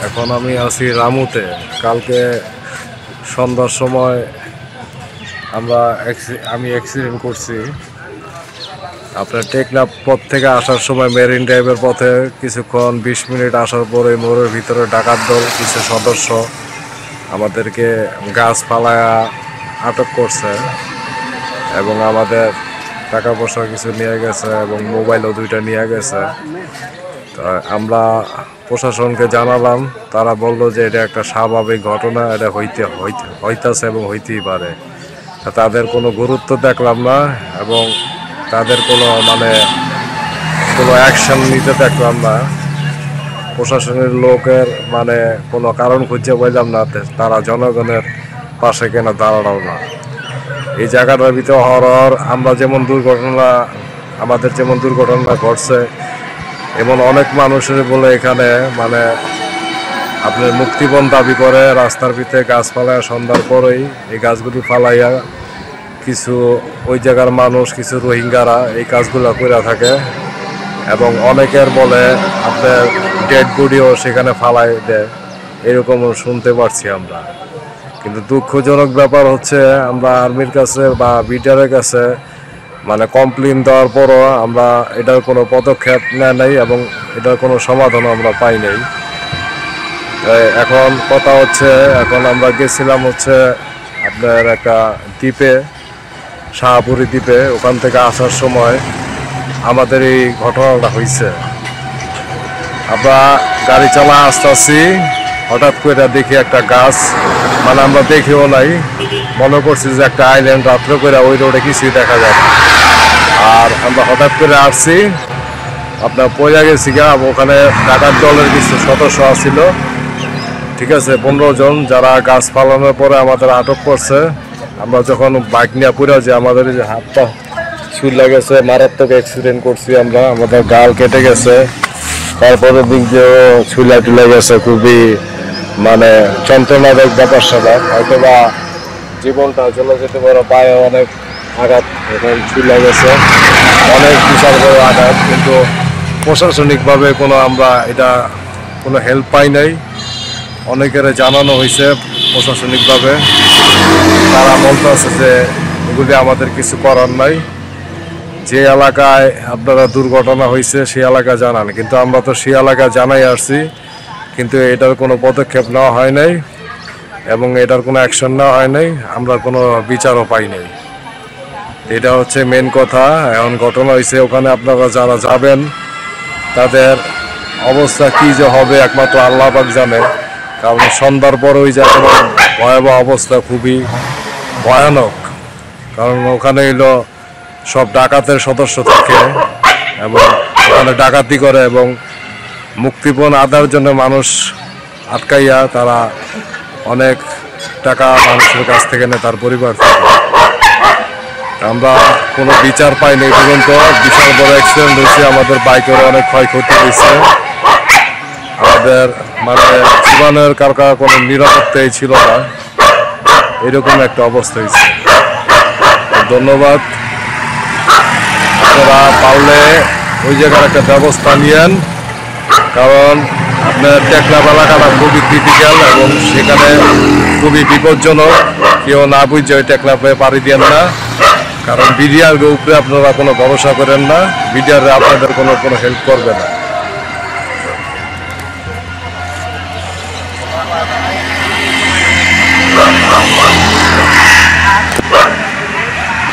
এখন আমি আছি রামুতে। কালকে সন্ধ্যার সময় আমি অ্যাক্সিডেন্ট করছি। আপনার টেকনাফ পথ থেকে আসার সময় মেরিন ড্রাইভের পথে কিছুক্ষণ 20 মিনিট আসার পরে মোড়ের ভিতরে ডাকাত দল কিছু সদস্য আমাদেরকে গাছ ফালায়া আটক করছে এবং আমাদের টাকা পয়সা কিছু নিয়ে গেছে এবং মোবাইলও 2টা নিয়ে গেছে। তা আমরা প্রশাসনকে জানালাম, তারা বলল যে এটা একটা স্বাভাবিক ঘটনা, এটা হইতাছে এবং হইতেই পারে। তাদের কোনো গুরুত্ব দেখলাম না এবং তাদের কোনো কোনো অ্যাকশন নিতে দেখলাম না। প্রশাসনের লোকের কোনো কারণ খুঁজে পাইলাম না, তারা জনগণের পাশে কেন দাঁড়ালো না। এই জায়গাটার ভিতরে হরর আমাদের যেমন দুর্ঘটনা ঘটছে এমন অনেক মানুষের বলে এখানে আপনার মুক্তিপণ দাবি করে রাস্তার ভিতরে গাছ ফালাইয়া সন্ধ্যার পরেই এই গাছগুলি ফালাইয়া কিছু ওই জায়গার মানুষ, কিছু রোহিঙ্গারা এই কাজগুলো করে থাকে এবং অনেকের বলে আপনার ডেড বডিও সেখানে ফালাই দেয়, এরকমও শুনতে পারছি আমরা। কিন্তু দুঃখজনক ব্যাপার হচ্ছে আমরা আর্মির কাছে বা বিডিআরের কাছে কমপ্লেন দেওয়ার পরও আমরা এটার কোনো পদক্ষেপ নেয় নাই এবং এটার কোনো সমাধানও আমরা পাই নাই। এখন কথা হচ্ছে, এখন আমরা গেছিলাম হচ্ছে আপনার একটা দ্বীপে, শাহপুরি দ্বীপে। ওখান থেকে আসার সময় আমাদের এই ঘটনাটা হয়েছে। আমরা গাড়ি চালা আসতেছি, হঠাৎ করে দেখি একটা গাছ, আমরা দেখিও নাই, মনে করছি যে একটা আইল্যান্ড, রাত্রে করে ওই রোডে কিছুই দেখা যায় না। আর আমরা হঠাৎ করে আসছি, আপনার পয়লা গেছি গা, ওখানে ডাকাত দলের কিছু সদস্য আসছিল, ঠিক আছে, 15 জন, যারা গাছ ফালানোর পরে আমাদের আটক করছে। আমরা যখন বাইক নিয়ে পুরো যে আমাদের যে হাত পা ছুলে গেছে, মারাত্মক অ্যাক্সিডেন্ট করছি আমরা, আমাদের গাল কেটে গেছে, তারপরে দিক দিয়েও ছুলে টুলে গেছে, খুবই যন্ত্রণাদায়ক ব্যাপার স্যাপার। হয়তো বা জীবনটা চলে যেতে পারে, পায়ে অনেক আঘাত এখন ছুলে গেছে, অনেক বিশাল বড় আঘাত। কিন্তু প্রশাসনিকভাবে আমরা কোনো হেল্প পাই নাই। অনেকের জানানো হয়েছে প্রশাসনিকভাবে, তারা বলতেছে যে এগুলি আমাদের কিছু করার নাই, যে এলাকায় আপনারা দুর্ঘটনা হয়েছে সেই এলাকা জানান। কিন্তু আমরা তো সেই এলাকা জানাই আসছি, কিন্তু এটার কোনো পদক্ষেপ নেওয়া হয় নাই এবং এটার কোনো অ্যাকশন নেওয়া হয় নাই, আমরা কোনো বিচারও পাই নাই। এটা হচ্ছে মেন কথা। এখন ঘটনা হয়েছে, ওখানে আপনারা যারা যাবেন তাদের অবস্থা কি যে হবে একমাত্র আল্লাহ পাক জানে। কারণ সন্ধ্যার পর ওই জায়গার ভয়াবহ অবস্থা খুবই ভয়ানক। কারণ ওখানে সব ডাকাতের সদস্য থাকে এবং ওখানে ডাকাতি করে এবং মুক্তিপণ আদায়ের জন্য মানুষ আটকাইয়া তারা অনেক টাকা মানুষের কাছ থেকে নেয়, তার পরিবার থেকে। আমরা কোনো বিচার পাইনি এই পর্যন্ত। বিশাল বড় অ্যাক্সিডেন্ট হয়েছে, আমাদের বাইকেরও অনেক ক্ষয়ক্ষতি হয়েছে, আমাদের জীবনের কারো কোনো নিরাপত্তাই ছিল না, এরকম একটা অবস্থা হয়েছে। ধন্যবাদ। আপনারা পারলে ওই জায়গার একটা ব্যবস্থা নিয়েন, কারণ আপনার টেকনাফ এলাকাটা খুবই ক্রিটিক্যাল এবং সেখানে খুবই বিপজ্জনক। কেউ না বুঝে ওই টেকনাফে পাড়ি দেন না, কারণ বিডিআর উপরে আপনারা কোনো ভরসা করেন না, বিডিআর আপনাদের কোনো হেল্প করবে না।